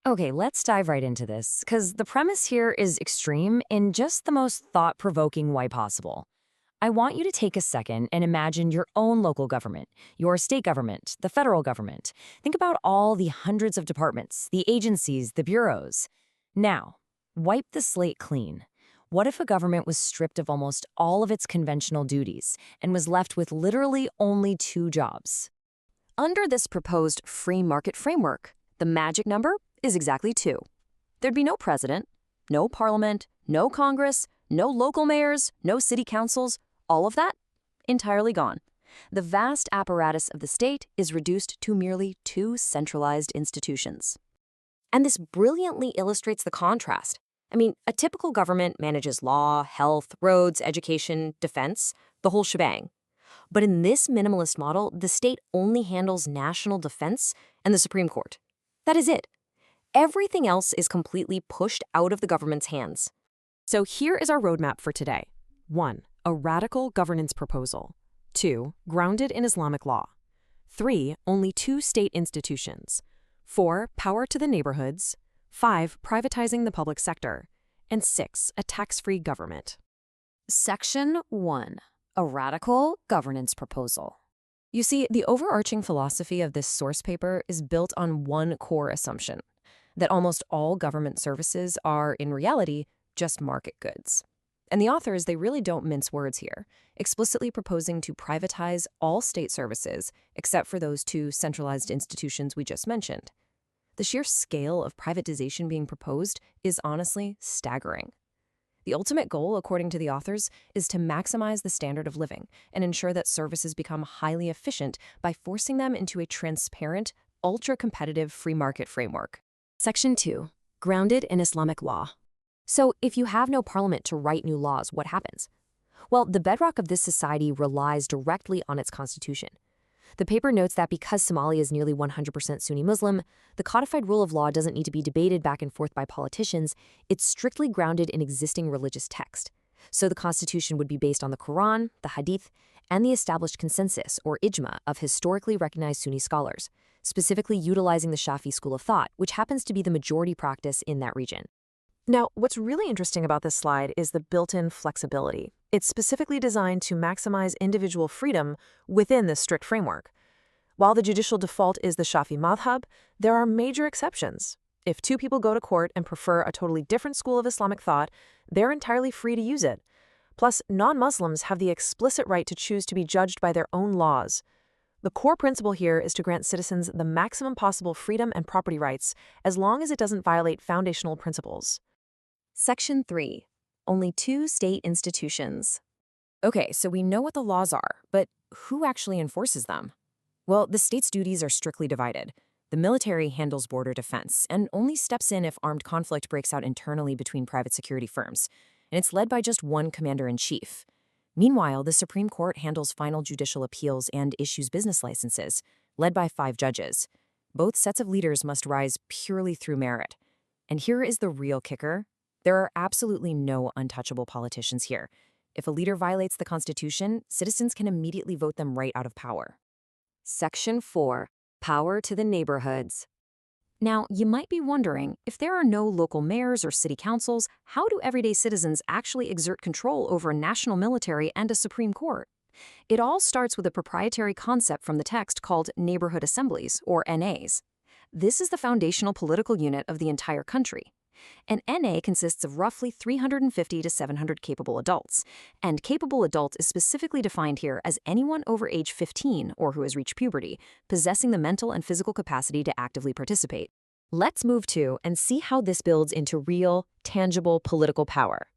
Okay, let's dive right into this, because the premise here is extreme in just the most thought-provoking way possible. I want you to take a second and imagine your own local government, your state government, the federal government. Think about all the hundreds of departments, the agencies, the bureaus. Now, wipe the slate clean. What if a government was stripped of almost all of its conventional duties and was left with literally only two jobs? Under this proposed free market framework, the magic number is exactly two. There'd be no president, no parliament, no Congress, no local mayors, no city councils, all of that entirely gone. The vast apparatus of the state is reduced to merely two centralized institutions. And this brilliantly illustrates the contrast. I mean, a typical government manages law, health, roads, education, defense, the whole shebang. But in this minimalist model, the state only handles national defense and the Supreme Court. That is it. Everything else is completely pushed out of the government's hands. So here is our roadmap for today. 1. A radical governance proposal. 2. Grounded in Islamic law. 3. Only two state institutions. 4. Power to the neighborhoods. 5. Privatizing the public sector. And 6. A tax-free government. Section 1. A radical governance proposal. You see, the overarching philosophy of this source paper is built on one core assumption, that almost all government services are, in reality, just market goods. And the authors, they really don't mince words here, explicitly proposing to privatize all state services except for those two centralized institutions we just mentioned. The sheer scale of privatization being proposed is honestly staggering. The ultimate goal, according to the authors, is to maximize the standard of living and ensure that services become highly efficient by forcing them into a transparent, ultra-competitive free market framework. Section 2. Grounded in Islamic law. So if you have no parliament to write new laws, what happens? Well, the bedrock of this society relies directly on its constitution. The paper notes that because Somalia is nearly 100% Sunni Muslim, the codified rule of law doesn't need to be debated back and forth by politicians. It's strictly grounded in existing religious text. So the constitution would be based on the Quran, the Hadith, and the established consensus, or ijma, of historically recognized Sunni scholars, specifically utilizing the Shafi school of thought, which happens to be the majority practice in that region. Now, what's really interesting about this slide is the built-in flexibility. It's specifically designed to maximize individual freedom within this strict framework. While the judicial default is the Shafi madhab, there are major exceptions. If two people go to court and prefer a totally different school of Islamic thought, they're entirely free to use it. Plus, non-Muslims have the explicit right to choose to be judged by their own laws. The core principle here is to grant citizens the maximum possible freedom and property rights as long as it doesn't violate foundational principles. Section 3. Only two state institutions. Okay, so we know what the laws are, but who actually enforces them? Well, the state's duties are strictly divided. The military handles border defense and only steps in if armed conflict breaks out internally between private security firms, and it's led by just one commander-in-chief. Meanwhile, the Supreme Court handles final judicial appeals and issues business licenses, led by 5 judges. Both sets of leaders must rise purely through merit. And here is the real kicker. There are absolutely no untouchable politicians here. If a leader violates the Constitution, citizens can immediately vote them right out of power. Section 4. Power to the neighborhoods. Now, you might be wondering, if there are no local mayors or city councils, how do everyday citizens actually exert control over a national military and a Supreme Court? It all starts with a proprietary concept from the text called neighborhood assemblies, or NAs. This is the foundational political unit of the entire country. An NA consists of roughly 350 to 700 capable adults, and capable adult is specifically defined here as anyone over age 15 or who has reached puberty, possessing the mental and physical capacity to actively participate. Let's move to and see how this builds into real, tangible political power.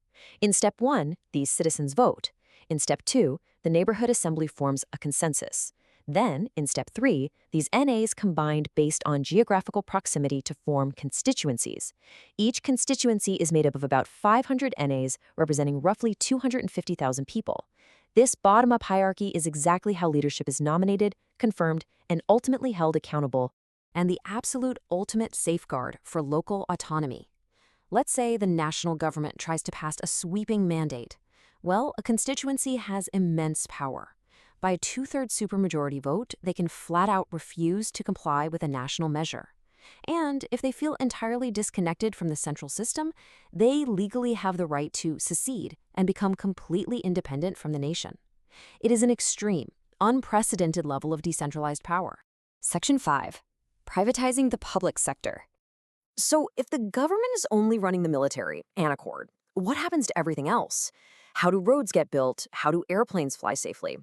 In Step 1, these citizens vote. In Step 2, the neighborhood assembly forms a consensus. Then, in Step 3, these NAs combined based on geographical proximity to form constituencies. Each constituency is made up of about 500 NAs, representing roughly 250,000 people. This bottom-up hierarchy is exactly how leadership is nominated, confirmed, and ultimately held accountable, and the absolute ultimate safeguard for local autonomy. Let's say the national government tries to pass a sweeping mandate. Well, a constituency has immense power. By a 2/3 supermajority vote, they can flat out refuse to comply with a national measure. And if they feel entirely disconnected from the central system, they legally have the right to secede and become completely independent from the nation. It is an extreme, unprecedented level of decentralized power. Section 5. Privatizing the public sector. So if the government is only running the military and a court, what happens to everything else? How do roads get built? How do airplanes fly safely?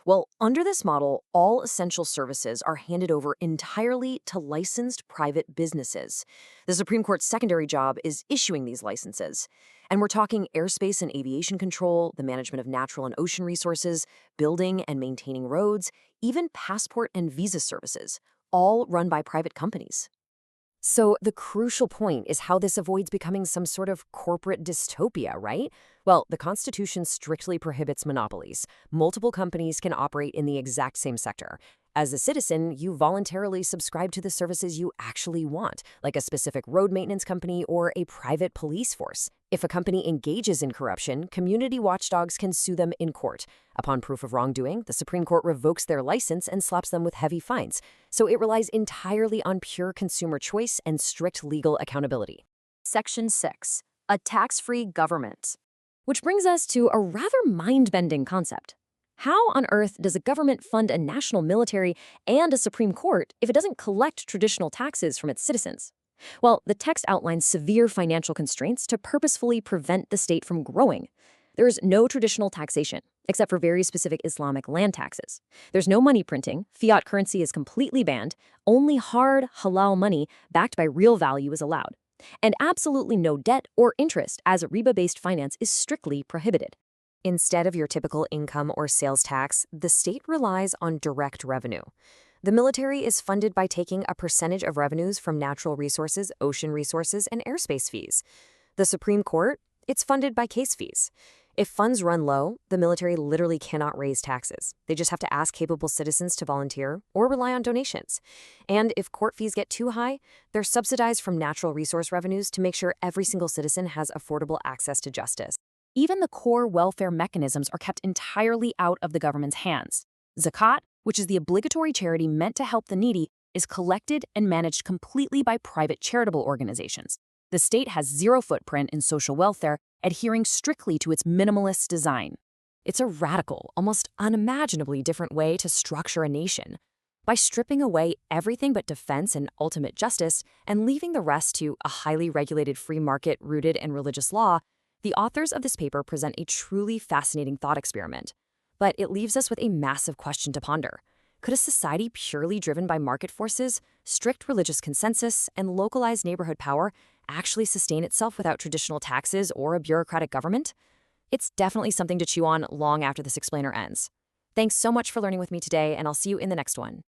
Well, under this model, all essential services are handed over entirely to licensed private businesses. The Supreme Court's secondary job is issuing these licenses. And we're talking airspace and aviation control, the management of natural and ocean resources, building and maintaining roads, even passport and visa services, all run by private companies. So the crucial point is how this avoids becoming some sort of corporate dystopia, right? Well, the Constitution strictly prohibits monopolies. Multiple companies can operate in the exact same sector. As a citizen, you voluntarily subscribe to the services you actually want, like a specific road maintenance company or a private police force. If a company engages in corruption, community watchdogs can sue them in court. Upon proof of wrongdoing, the Supreme Court revokes their license and slaps them with heavy fines. So it relies entirely on pure consumer choice and strict legal accountability. Section 6. A tax-free government. Which brings us to a rather mind-bending concept. How on earth does a government fund a national military and a Supreme Court if it doesn't collect traditional taxes from its citizens? Well, the text outlines severe financial constraints to purposefully prevent the state from growing. There is no traditional taxation, except for very specific Islamic land taxes. There's no money printing, fiat currency is completely banned, only hard, halal money backed by real value is allowed. And absolutely no debt or interest, as riba-based finance is strictly prohibited. Instead of your typical income or sales tax, the state relies on direct revenue. The military is funded by taking a percentage of revenues from natural resources, ocean resources, and airspace fees. The Supreme Court, it's funded by case fees. If funds run low, the military literally cannot raise taxes. They just have to ask capable citizens to volunteer or rely on donations. And if court fees get too high, they're subsidized from natural resource revenues to make sure every single citizen has affordable access to justice. Even the core welfare mechanisms are kept entirely out of the government's hands. Zakat, which is the obligatory charity meant to help the needy, is collected and managed completely by private charitable organizations. The state has zero footprint in social welfare, adhering strictly to its minimalist design. It's a radical, almost unimaginably different way to structure a nation. By stripping away everything but defense and ultimate justice and leaving the rest to a highly regulated free market rooted in religious law, the authors of this paper present a truly fascinating thought experiment. But it leaves us with a massive question to ponder. Could a society purely driven by market forces, strict religious consensus, and localized neighborhood power actually sustain itself without traditional taxes or a bureaucratic government? It's definitely something to chew on long after this explainer ends. Thanks so much for learning with me today, and I'll see you in the next one.